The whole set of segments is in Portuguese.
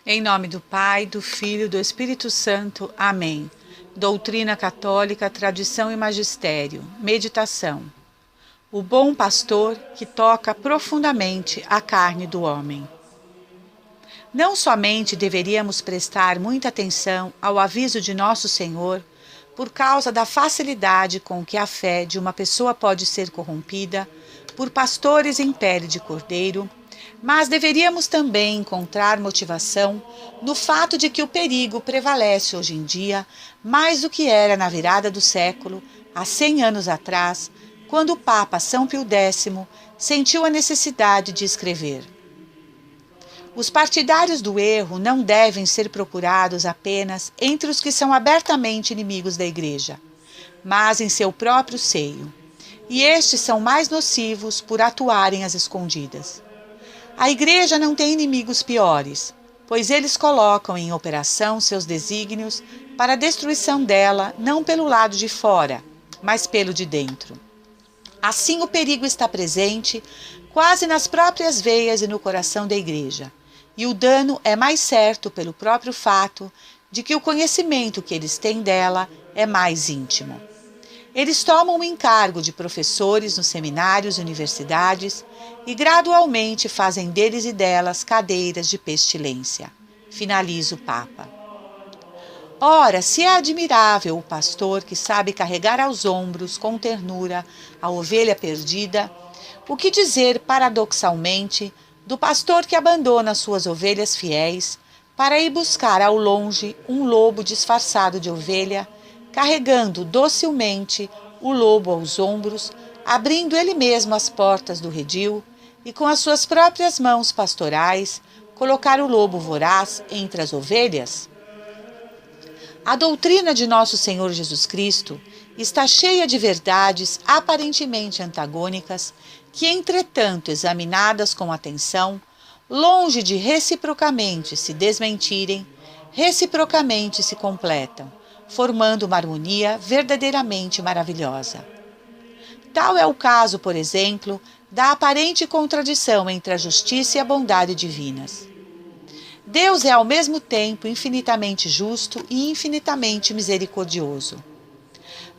Em nome do Pai, do Filho e do Espírito Santo. Amém. Doutrina católica, tradição e magistério. Meditação. O bom pastor que toca profundamente a carne do homem. Não somente deveríamos prestar muita atenção ao aviso de Nosso Senhor, por causa da facilidade com que a fé de uma pessoa pode ser corrompida por pastores em pele de cordeiro, mas deveríamos também encontrar motivação no fato de que o perigo prevalece hoje em dia mais do que era na virada do século, há 100 anos atrás, quando o Papa São Pio X sentiu a necessidade de escrever: os partidários do erro não devem ser procurados apenas entre os que são abertamente inimigos da Igreja, mas em seu próprio seio, e estes são mais nocivos por atuarem às escondidas. A Igreja não tem inimigos piores, pois eles colocam em operação seus desígnios para a destruição dela não pelo lado de fora, mas pelo de dentro. Assim o perigo está presente quase nas próprias veias e no coração da Igreja, e o dano é mais certo pelo próprio fato de que o conhecimento que eles têm dela é mais íntimo. Eles tomam o encargo de professores nos seminários e universidades e gradualmente fazem deles e delas cadeiras de pestilência. Finaliza o Papa. Ora, se é admirável o pastor que sabe carregar aos ombros com ternura a ovelha perdida, o que dizer, paradoxalmente, do pastor que abandona suas ovelhas fiéis para ir buscar ao longe um lobo disfarçado de ovelha, carregando docilmente o lobo aos ombros, abrindo ele mesmo as portas do redil e com as suas próprias mãos pastorais colocar o lobo voraz entre as ovelhas? A doutrina de Nosso Senhor Jesus Cristo está cheia de verdades aparentemente antagônicas que, entretanto, examinadas com atenção, longe de reciprocamente se desmentirem, reciprocamente se completam, formando uma harmonia verdadeiramente maravilhosa. Tal é o caso, por exemplo, da aparente contradição entre a justiça e a bondade divinas. Deus é ao mesmo tempo infinitamente justo e infinitamente misericordioso.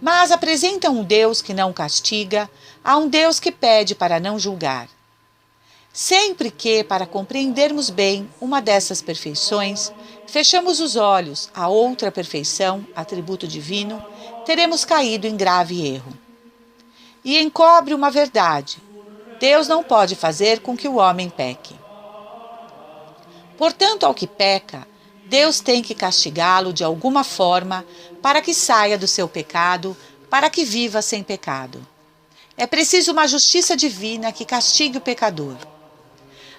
Mas apresenta um Deus que não castiga a um Deus que pede para não julgar. Sempre que, para compreendermos bem uma dessas perfeições, fechamos os olhos a outra perfeição, atributo divino, teremos caído em grave erro. E encobre uma verdade: Deus não pode fazer com que o homem peque. Portanto, ao que peca, Deus tem que castigá-lo de alguma forma para que saia do seu pecado, para que viva sem pecado. É preciso uma justiça divina que castigue o pecador.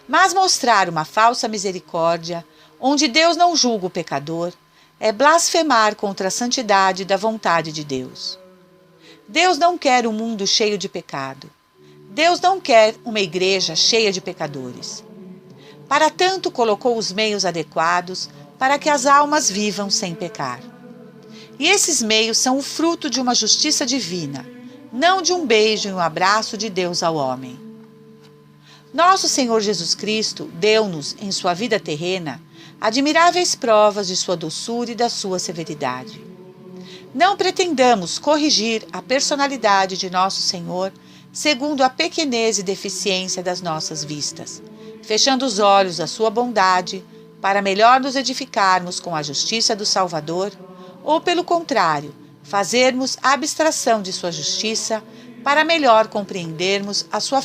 Mas mostrar uma falsa misericórdia, onde Deus não julga o pecador, é blasfemar contra a santidade da vontade de Deus. Deus não quer um mundo cheio de pecado. Deus não quer uma igreja cheia de pecadores. Para tanto, colocou os meios adequados para que as almas vivam sem pecar. E esses meios são o fruto de uma justiça divina, não de um beijo e um abraço de Deus ao homem. Nosso Senhor Jesus Cristo deu-nos, em sua vida terrena, admiráveis provas de sua doçura e da sua severidade. Não pretendamos corrigir a personalidade de Nosso Senhor segundo a pequenez e deficiência das nossas vistas, fechando os olhos à sua bondade para melhor nos edificarmos com a justiça do Salvador, ou, pelo contrário, fazermos abstração de sua justiça para melhor compreendermos a sua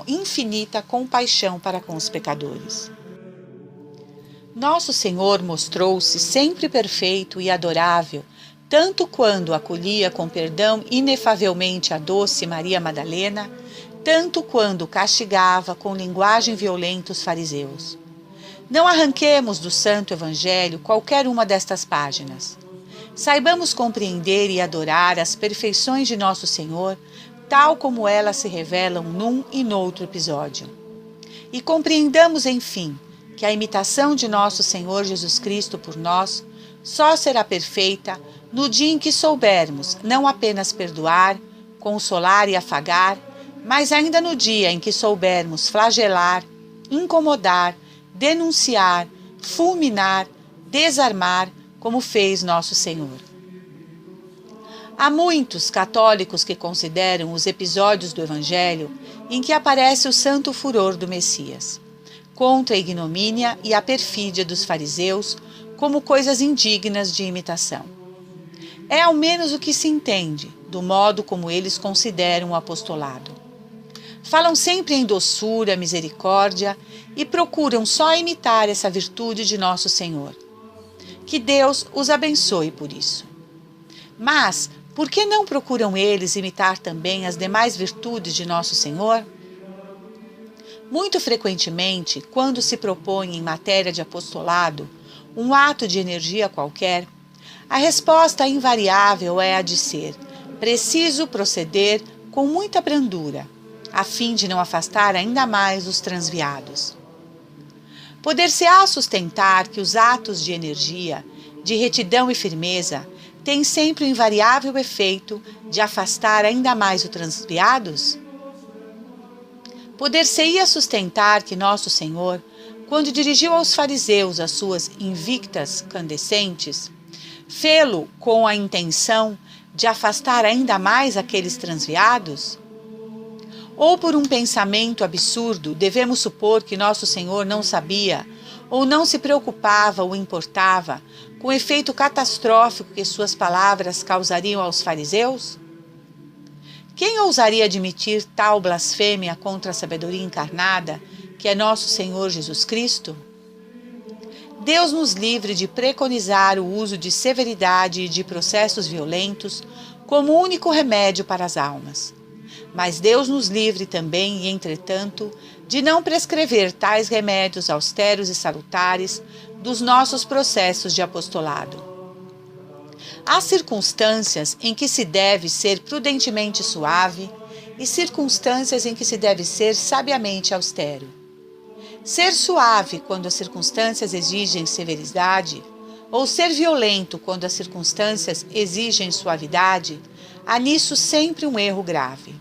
infinita compaixão para com os pecadores. Nosso Senhor mostrou-se sempre perfeito e adorável, tanto quando acolhia com perdão inefavelmente a doce Maria Madalena, tanto quando castigava com linguagem violenta os fariseus. Não arranquemos do Santo Evangelho qualquer uma destas páginas. Saibamos compreender e adorar as perfeições de Nosso Senhor, tal como elas se revelam num e noutro episódio. E compreendamos, enfim, que a imitação de Nosso Senhor Jesus Cristo por nós só será perfeita no dia em que soubermos não apenas perdoar, consolar e afagar, mas ainda no dia em que soubermos flagelar, incomodar, denunciar, fulminar, desarmar, como fez nosso Senhor. Há muitos católicos que consideram os episódios do Evangelho em que aparece o santo furor do Messias, contra a ignomínia e a perfídia dos fariseus, como coisas indignas de imitação. É ao menos o que se entende do modo como eles consideram o apostolado. Falam sempre em doçura, misericórdia e procuram só imitar essa virtude de nosso Senhor. Que Deus os abençoe por isso. Mas, por que não procuram eles imitar também as demais virtudes de nosso Senhor? Muito frequentemente, quando se propõe em matéria de apostolado um ato de energia qualquer, a resposta invariável é a de ser preciso proceder com muita brandura, a fim de não afastar ainda mais os transviados. Poder-se-á sustentar que os atos de energia, de retidão e firmeza têm sempre o invariável efeito de afastar ainda mais os transviados? Poder-se-ia sustentar que nosso Senhor, quando dirigiu aos fariseus as suas invictas candescentes, fê-lo com a intenção de afastar ainda mais aqueles transviados? Ou por um pensamento absurdo, devemos supor que nosso Senhor não sabia ou não se preocupava ou importava com o efeito catastrófico que suas palavras causariam aos fariseus? Quem ousaria admitir tal blasfêmia contra a sabedoria encarnada, que é nosso Senhor Jesus Cristo? Deus nos livre de preconizar o uso de severidade e de processos violentos como único remédio para as almas. Mas Deus nos livre também, e entretanto, de não prescrever tais remédios austeros e salutares dos nossos processos de apostolado. Há circunstâncias em que se deve ser prudentemente suave e circunstâncias em que se deve ser sabiamente austero. Ser suave quando as circunstâncias exigem severidade, ou ser violento quando as circunstâncias exigem suavidade, há nisso sempre um erro grave.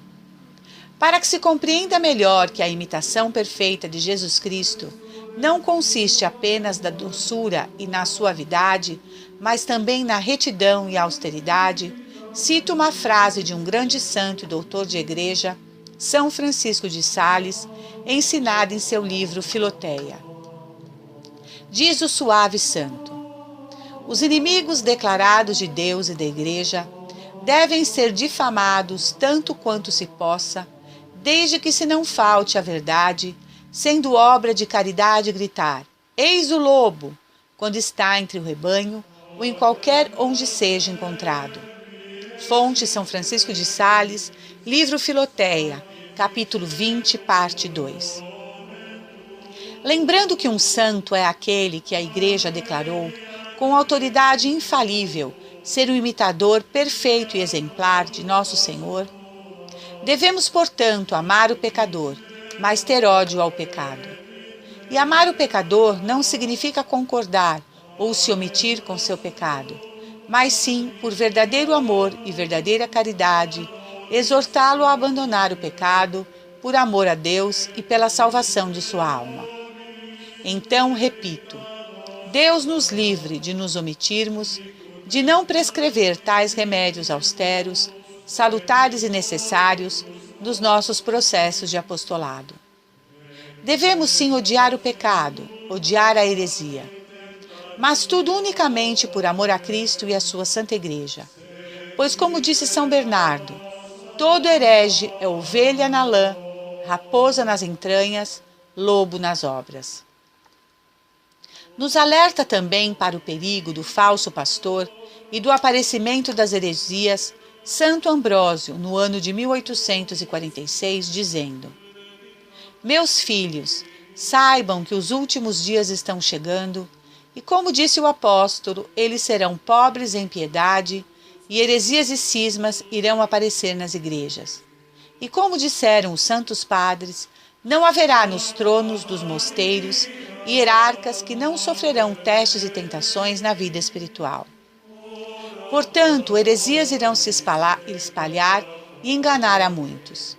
Para que se compreenda melhor que a imitação perfeita de Jesus Cristo não consiste apenas na doçura e na suavidade, mas também na retidão e austeridade, cito uma frase de um grande santo e doutor de igreja, São Francisco de Sales, ensinada em seu livro Filoteia. Diz o suave santo: os inimigos declarados de Deus e da Igreja devem ser difamados tanto quanto se possa, desde que se não falte a verdade, sendo obra de caridade gritar: eis o lobo, quando está entre o rebanho ou em qualquer onde seja encontrado. Fonte São Francisco de Sales, livro Filoteia, capítulo 20, parte 2. Lembrando que um santo é aquele que a Igreja declarou, com autoridade infalível, ser o imitador perfeito e exemplar de nosso Senhor, devemos, portanto, amar o pecador, mas ter ódio ao pecado. E amar o pecador não significa concordar ou se omitir com seu pecado, mas sim, por verdadeiro amor e verdadeira caridade, exortá-lo a abandonar o pecado por amor a Deus e pela salvação de sua alma. Então, repito, Deus nos livre de nos omitirmos, de não prescrever tais remédios austeros, salutares e necessários dos nossos processos de apostolado. Devemos sim odiar o pecado, odiar a heresia, mas tudo unicamente por amor a Cristo e a sua Santa Igreja. Pois, como disse São Bernardo, todo herege é ovelha na lã, raposa nas entranhas, lobo nas obras. Nos alerta também para o perigo do falso pastor e do aparecimento das heresias Santo Ambrósio, no ano de 1846, dizendo: meus filhos, saibam que os últimos dias estão chegando, e como disse o apóstolo, eles serão pobres em piedade, e heresias e cismas irão aparecer nas igrejas. E como disseram os santos padres, não haverá nos tronos dos mosteiros hierarcas que não sofrerão testes e tentações na vida espiritual. Portanto, heresias irão se espalhar e enganar a muitos.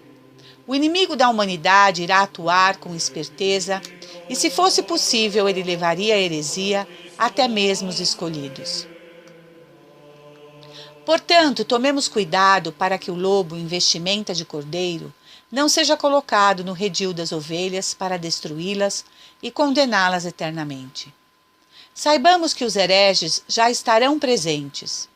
O inimigo da humanidade irá atuar com esperteza e se fosse possível ele levaria a heresia até mesmo os escolhidos. Portanto, tomemos cuidado para que o lobo em vestimenta de cordeiro não seja colocado no redil das ovelhas para destruí-las e condená-las eternamente. Saibamos que os hereges já estarão presentes.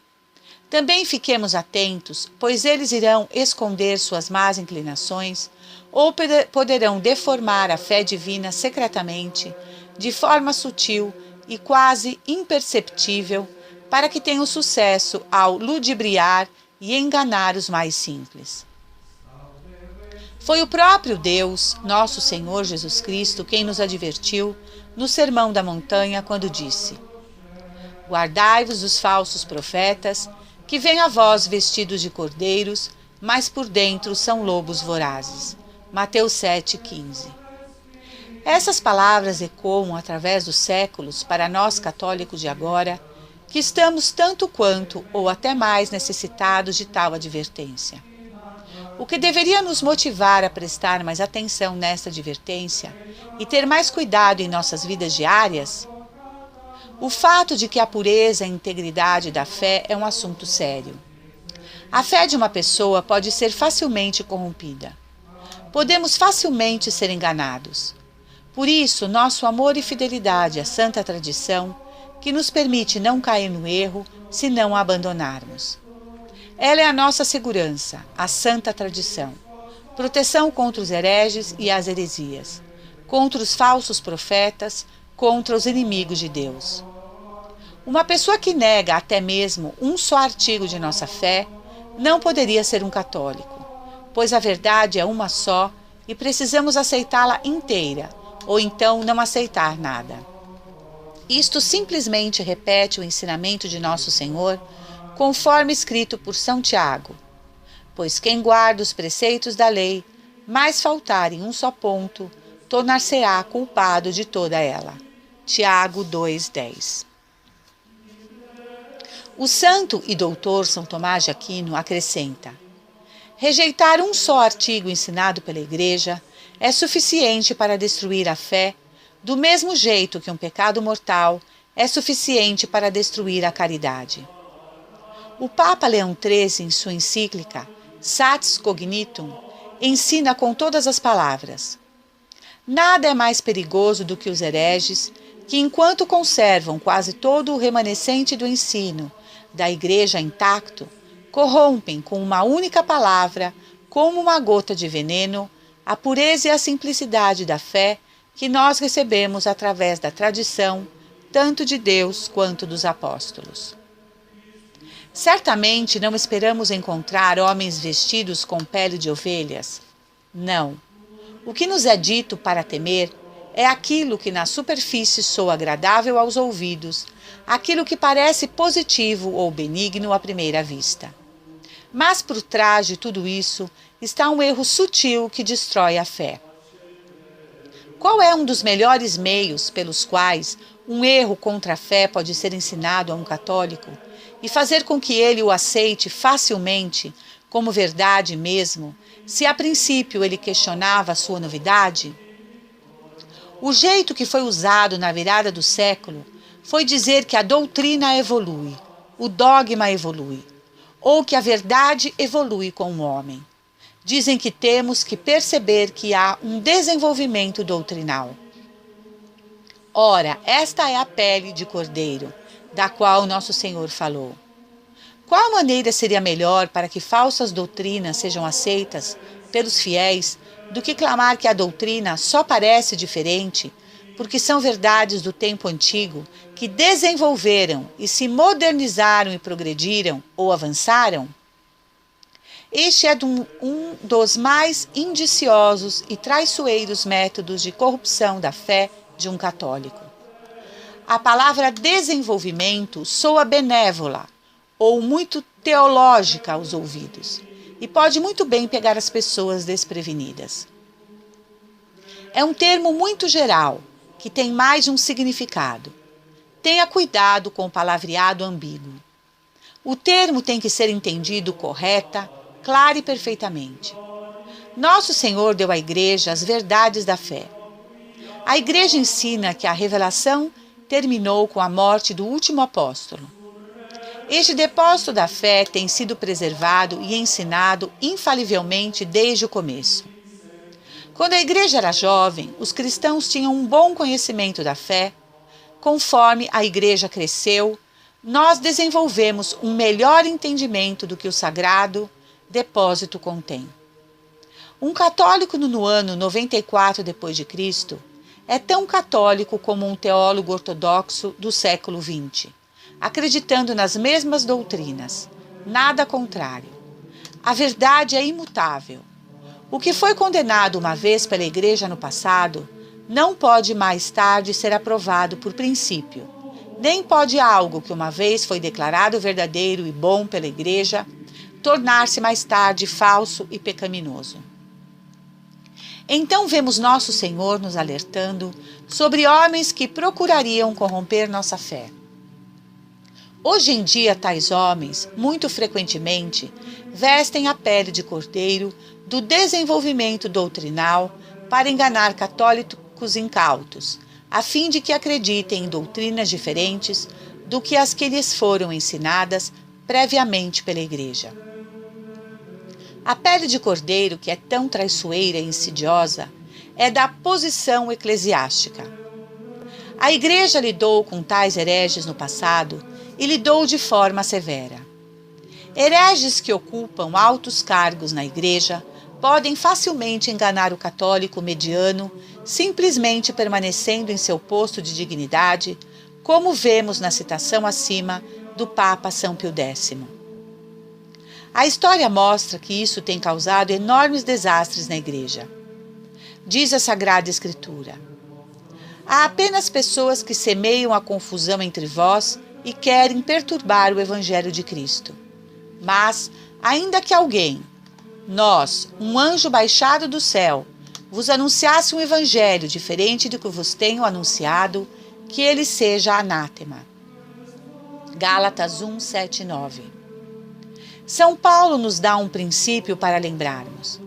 Também fiquemos atentos, pois eles irão esconder suas más inclinações ou poderão deformar a fé divina secretamente, de forma sutil e quase imperceptível, para que tenham sucesso ao ludibriar e enganar os mais simples. Foi o próprio Deus, nosso Senhor Jesus Cristo, quem nos advertiu no Sermão da Montanha quando disse: Guardai-vos dos falsos profetas, que vêm a vós vestidos de cordeiros, mas por dentro são lobos vorazes. Mateus 7,15. Essas palavras ecoam através dos séculos para nós católicos de agora, que estamos tanto quanto ou até mais necessitados de tal advertência. O que deveria nos motivar a prestar mais atenção nesta advertência e ter mais cuidado em nossas vidas diárias? O fato de que a pureza e a integridade da fé é um assunto sério. A fé de uma pessoa pode ser facilmente corrompida. Podemos facilmente ser enganados. Por isso, nosso amor e fidelidade à santa tradição, que nos permite não cair no erro se não a abandonarmos. Ela é a nossa segurança, a santa tradição, proteção contra os hereges e as heresias, contra os falsos profetas, contra os inimigos de Deus. Uma pessoa que nega até mesmo um só artigo de nossa fé não poderia ser um católico, pois a verdade é uma só e precisamos aceitá-la inteira, ou então não aceitar nada. Isto simplesmente repete o ensinamento de nosso Senhor, conforme escrito por São Tiago. Pois quem guarda os preceitos da lei, mas faltar em um só ponto, tornar-se-á culpado de toda ela. Tiago 2,10. O santo e doutor São Tomás de Aquino acrescenta: rejeitar um só artigo ensinado pela Igreja é suficiente para destruir a fé, do mesmo jeito que um pecado mortal é suficiente para destruir a caridade. O Papa Leão XIII, em sua encíclica Satis Cognitum, ensina com todas as palavras: nada é mais perigoso do que os hereges, que enquanto conservam quase todo o remanescente do ensino da Igreja intacto, corrompem com uma única palavra, como uma gota de veneno, a pureza e a simplicidade da fé que nós recebemos através da tradição, tanto de Deus quanto dos apóstolos. Certamente não esperamos encontrar homens vestidos com pele de ovelhas. Não. O que nos é dito para temer é aquilo que na superfície soa agradável aos ouvidos, aquilo que parece positivo ou benigno à primeira vista. Mas por trás de tudo isso está um erro sutil que destrói a fé. Qual é um dos melhores meios pelos quais um erro contra a fé pode ser ensinado a um católico e fazer com que ele o aceite facilmente como verdade mesmo, se a princípio ele questionava a sua novidade? O jeito que foi usado na virada do século foi dizer que a doutrina evolui, o dogma evolui, ou que a verdade evolui com o homem. Dizem que temos que perceber que há um desenvolvimento doutrinal. Ora, esta é a pele de cordeiro, da qual nosso Senhor falou. Qual maneira seria melhor para que falsas doutrinas sejam aceitas pelos fiéis do que clamar que a doutrina só parece diferente, porque são verdades do tempo antigo que desenvolveram e se modernizaram e progrediram ou avançaram? Este é um dos mais indiciosos e traiçoeiros métodos de corrupção da fé de um católico. A palavra desenvolvimento soa benévola ou muito teológica aos ouvidos e pode muito bem pegar as pessoas desprevenidas. É um termo muito geral, que tem mais de um significado. Tenha cuidado com o palavreado ambíguo. O termo tem que ser entendido correta, clara e perfeitamente. Nosso Senhor deu à Igreja as verdades da fé. A Igreja ensina que a revelação terminou com a morte do último apóstolo. Este depósito da fé tem sido preservado e ensinado infalivelmente desde o começo. Quando a Igreja era jovem, os cristãos tinham um bom conhecimento da fé. Conforme a Igreja cresceu, nós desenvolvemos um melhor entendimento do que o sagrado depósito contém. Um católico no ano 94 d.C. é tão católico como um teólogo ortodoxo do século XX, acreditando nas mesmas doutrinas, nada contrário. A verdade é imutável. O que foi condenado uma vez pela Igreja no passado não pode mais tarde ser aprovado por princípio, nem pode algo que uma vez foi declarado verdadeiro e bom pela Igreja tornar-se mais tarde falso e pecaminoso. Então vemos nosso Senhor nos alertando sobre homens que procurariam corromper nossa fé. Hoje em dia, tais homens, muito frequentemente, vestem a pele de cordeiro do desenvolvimento doutrinal para enganar católicos incautos, a fim de que acreditem em doutrinas diferentes do que as que lhes foram ensinadas previamente pela Igreja. A pele de cordeiro, que é tão traiçoeira e insidiosa, é da posição eclesiástica. A Igreja lidou com tais hereges no passado e lidou de forma severa. Hereges que ocupam altos cargos na Igreja podem facilmente enganar o católico mediano, simplesmente permanecendo em seu posto de dignidade, como vemos na citação acima do Papa São Pio X. A história mostra que isso tem causado enormes desastres na Igreja. Diz a Sagrada Escritura: há apenas pessoas que semeiam a confusão entre vós e querem perturbar o Evangelho de Cristo. Mas, ainda que alguém, nós, um anjo baixado do céu, vos anunciasse um Evangelho diferente do que vos tenho anunciado, que ele seja anátema. Gálatas 1, 7 e 9. São Paulo nos dá um princípio para lembrarmos.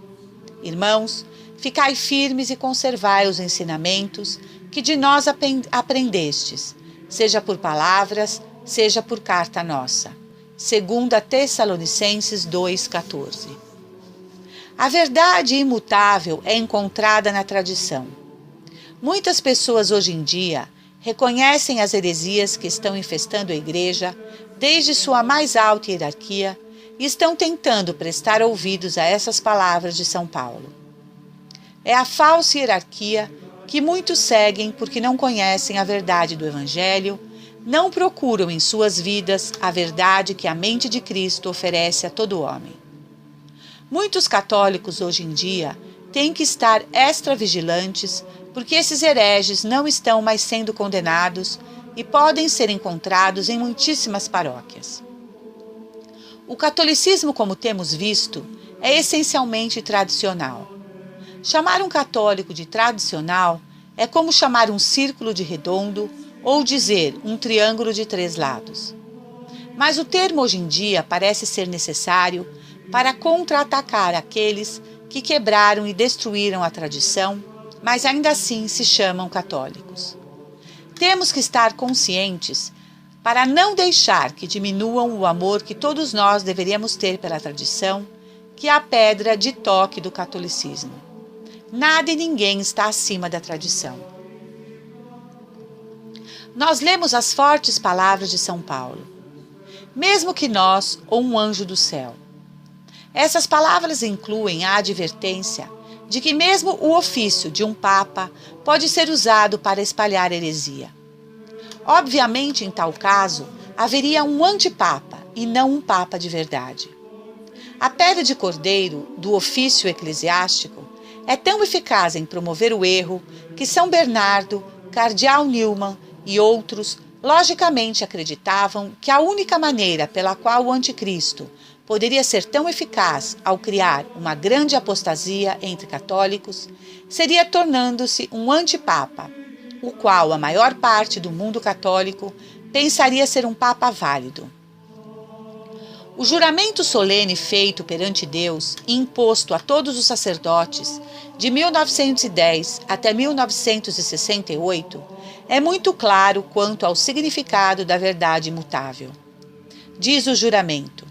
Irmãos, ficai firmes e conservai os ensinamentos que de nós aprendestes, seja por palavras, seja por carta nossa. 2 Tessalonicenses 2,14. A verdade imutável é encontrada na tradição. Muitas pessoas hoje em dia reconhecem as heresias que estão infestando a Igreja desde sua mais alta hierarquia e estão tentando prestar ouvidos a essas palavras de São Paulo. É a falsa hierarquia que muitos seguem porque não conhecem a verdade do Evangelho, não procuram em suas vidas a verdade que a mente de Cristo oferece a todo homem. Muitos católicos hoje em dia têm que estar extra vigilantes porque esses hereges não estão mais sendo condenados e podem ser encontrados em muitíssimas paróquias. O catolicismo, como temos visto, é essencialmente tradicional. Chamar um católico de tradicional é como chamar um círculo de redondo ou dizer um triângulo de 3 lados. Mas o termo hoje em dia parece ser necessário para contra-atacar aqueles que quebraram e destruíram a tradição, mas ainda assim se chamam católicos. Temos que estar conscientes para não deixar que diminuam o amor que todos nós deveríamos ter pela tradição, que é a pedra de toque do catolicismo. Nada e ninguém está acima da tradição. Nós lemos as fortes palavras de São Paulo. Mesmo que nós ou um anjo do céu. Essas palavras incluem a advertência de que mesmo o ofício de um papa pode ser usado para espalhar heresia. Obviamente, em tal caso, haveria um antipapa e não um papa de verdade. A pele de cordeiro do ofício eclesiástico é tão eficaz em promover o erro que São Bernardo, Cardeal Newman e outros logicamente acreditavam que a única maneira pela qual o anticristo poderia ser tão eficaz ao criar uma grande apostasia entre católicos seria tornando-se um antipapa, o qual a maior parte do mundo católico pensaria ser um papa válido. O juramento solene feito perante Deus e imposto a todos os sacerdotes de 1910 até 1968 é muito claro quanto ao significado da verdade imutável. Diz o juramento: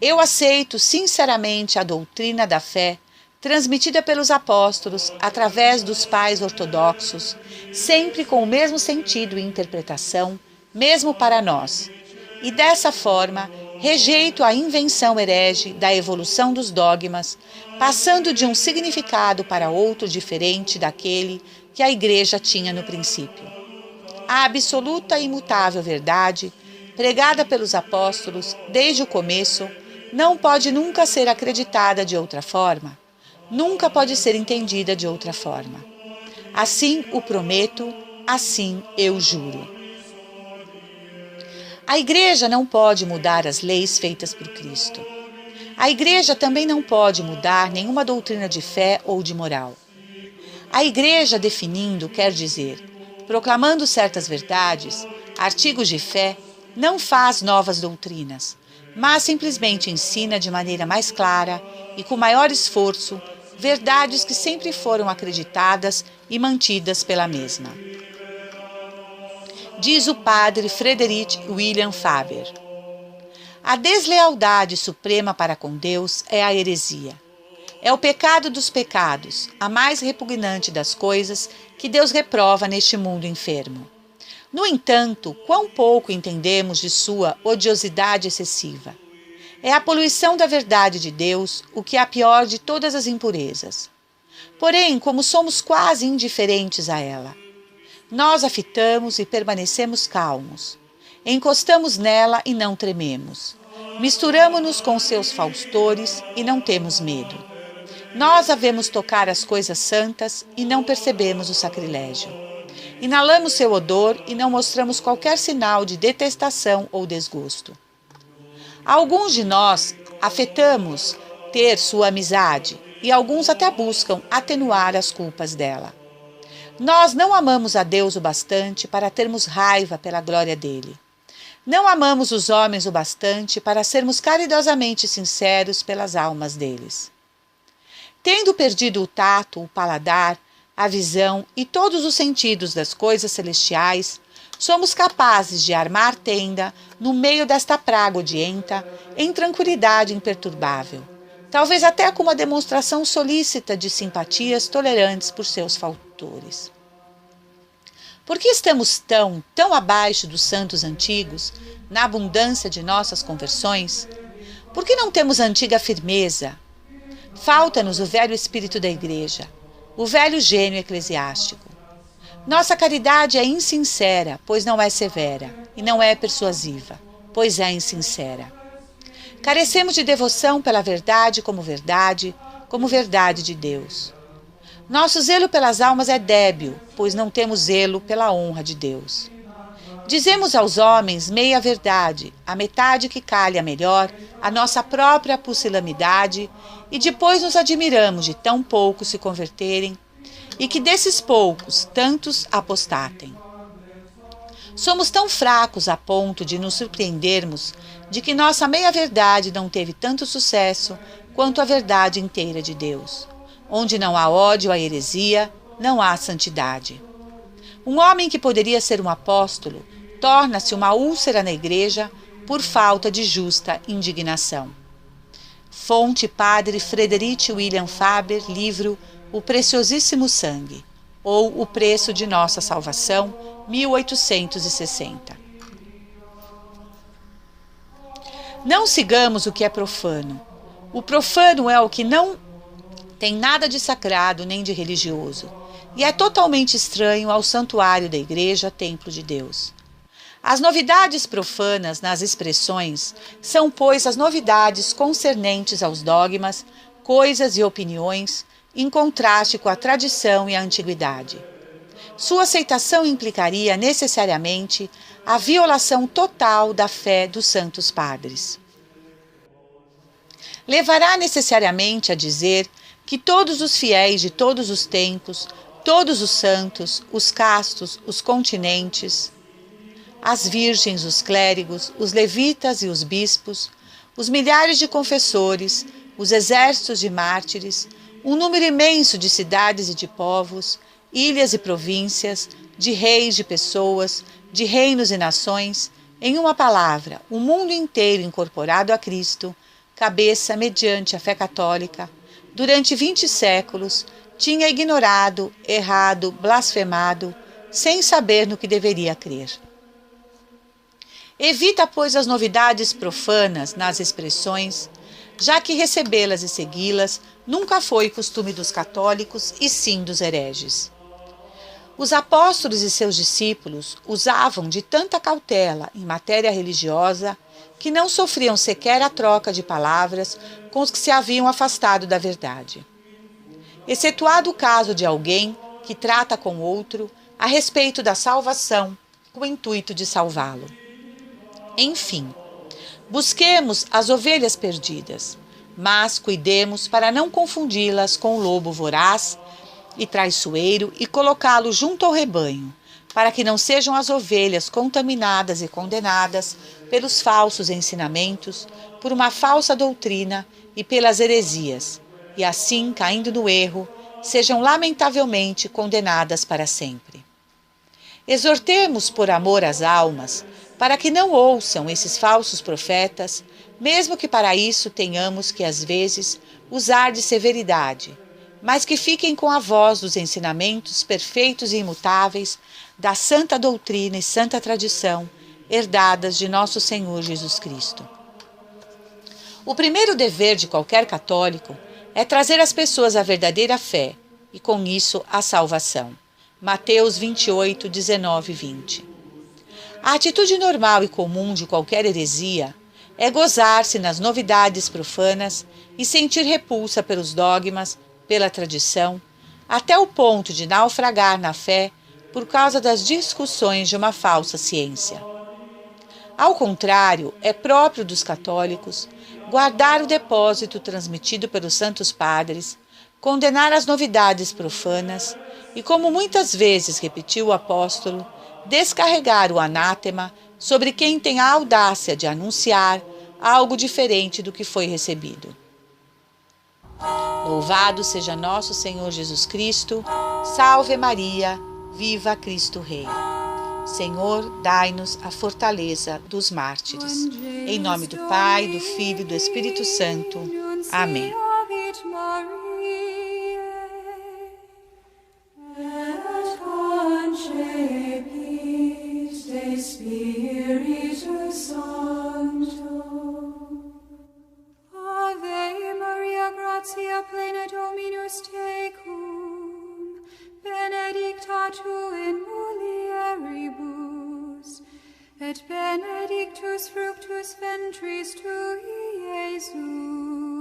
eu aceito sinceramente a doutrina da fé transmitida pelos apóstolos através dos pais ortodoxos, sempre com o mesmo sentido e interpretação, mesmo para nós. E dessa forma, rejeito a invenção herege da evolução dos dogmas, passando de um significado para outro diferente daquele que a Igreja tinha no princípio. A absoluta e imutável verdade, pregada pelos apóstolos desde o começo, não pode nunca ser acreditada de outra forma, nunca pode ser entendida de outra forma. Assim o prometo, assim eu juro. A Igreja não pode mudar as leis feitas por Cristo. A Igreja também não pode mudar nenhuma doutrina de fé ou de moral. A Igreja, definindo, quer dizer, proclamando certas verdades, artigos de fé, não faz novas doutrinas, mas simplesmente ensina de maneira mais clara e com maior esforço verdades que sempre foram acreditadas e mantidas pela mesma. Diz o padre Frederic William Faber: a deslealdade suprema para com Deus é a heresia. É o pecado dos pecados, a mais repugnante das coisas que Deus reprova neste mundo enfermo. No entanto, quão pouco entendemos de sua odiosidade excessiva. É a poluição da verdade de Deus o que é a pior de todas as impurezas. Porém, como somos quase indiferentes a ela, nós a fitamos e permanecemos calmos. Encostamos nela e não trememos. Misturamo-nos com seus faustores e não temos medo. Nós a vemos tocar as coisas santas e não percebemos o sacrilégio. Inalamos seu odor e não mostramos qualquer sinal de detestação ou desgosto. Alguns de nós afetamos ter sua amizade e alguns até buscam atenuar as culpas dela. Nós não amamos a Deus o bastante para termos raiva pela glória dele. Não amamos os homens o bastante para sermos caridosamente sinceros pelas almas deles. Tendo perdido o tato, o paladar, a visão e todos os sentidos das coisas celestiais, somos capazes de armar tenda no meio desta praga odienta, em tranquilidade imperturbável, talvez até com uma demonstração solícita de simpatias tolerantes por seus fautores. Por que estamos tão abaixo dos santos antigos, na abundância de nossas conversões? Por que não temos a antiga firmeza? Falta-nos o velho espírito da Igreja, o velho gênio eclesiástico. Nossa caridade é insincera, pois não é severa, e não é persuasiva, pois é insincera. Carecemos de devoção pela verdade como verdade de Deus. Nosso zelo pelas almas é débil, pois não temos zelo pela honra de Deus. Dizemos aos homens meia verdade, a metade que calha melhor a nossa própria pusilanimidade, e depois nos admiramos de tão poucos se converterem e que desses poucos tantos apostatem. Somos tão fracos a ponto de nos surpreendermos de que nossa meia-verdade não teve tanto sucesso quanto a verdade inteira de Deus. Onde não há ódio à heresia, não há santidade. Um homem que poderia ser um apóstolo torna-se uma úlcera na Igreja por falta de justa indignação. Fonte Padre Frederic William Faber, livro O Preciosíssimo Sangue, ou O Preço de Nossa Salvação, 1860. Não sigamos o que é profano. O profano é o que não tem nada de sagrado nem de religioso, e é totalmente estranho ao santuário da Igreja, templo de Deus. As novidades profanas nas expressões são, pois, as novidades concernentes aos dogmas, coisas e opiniões, em contraste com a tradição e a antiguidade. Sua aceitação implicaria necessariamente a violação total da fé dos santos padres. Levará necessariamente a dizer que todos os fiéis de todos os tempos, todos os santos, os castos, os continentes, as virgens, os clérigos, os levitas e os bispos, os milhares de confessores, os exércitos de mártires, um número imenso de cidades e de povos, ilhas e províncias, de reis, de pessoas, de reinos e nações, em uma palavra, o mundo inteiro incorporado a Cristo, cabeça mediante a fé católica, durante 20 séculos, tinha ignorado, errado, blasfemado, sem saber no que deveria crer. Evita, pois, as novidades profanas nas expressões, já que recebê-las e segui-las nunca foi costume dos católicos e sim dos hereges. Os apóstolos e seus discípulos usavam de tanta cautela em matéria religiosa que não sofriam sequer a troca de palavras com os que se haviam afastado da verdade. Excetuado o caso de alguém que trata com outro a respeito da salvação com o intuito de salvá-lo. Enfim, busquemos as ovelhas perdidas, mas cuidemos para não confundi-las com o lobo voraz e traiçoeiro e colocá-lo junto ao rebanho, para que não sejam as ovelhas contaminadas e condenadas pelos falsos ensinamentos, por uma falsa doutrina e pelas heresias, e assim, caindo no erro, sejam lamentavelmente condenadas para sempre. Exortemos por amor às almas, para que não ouçam esses falsos profetas, mesmo que para isso tenhamos que, às vezes, usar de severidade, mas que fiquem com a voz dos ensinamentos perfeitos e imutáveis da santa doutrina e santa tradição herdadas de nosso Senhor Jesus Cristo. O primeiro dever de qualquer católico é trazer às pessoas a verdadeira fé e, com isso, a salvação. Mateus 28, 19 e 20. A atitude normal e comum de qualquer heresia é gozar-se nas novidades profanas e sentir repulsa pelos dogmas, pela tradição, até o ponto de naufragar na fé por causa das discussões de uma falsa ciência. Ao contrário, é próprio dos católicos guardar o depósito transmitido pelos santos padres, condenar as novidades profanas e, como muitas vezes repetiu o apóstolo, descarregar o anátema sobre quem tem a audácia de anunciar algo diferente do que foi recebido. Louvado seja nosso Senhor Jesus Cristo, salve Maria, viva Cristo Rei. Senhor, dai-nos a fortaleza dos mártires. Em nome do Pai, do Filho e do Espírito Santo. Amém. Gratia plena Dominus tecum, benedicta tu in mulieribus, et benedictus fructus ventris tui, Iesus.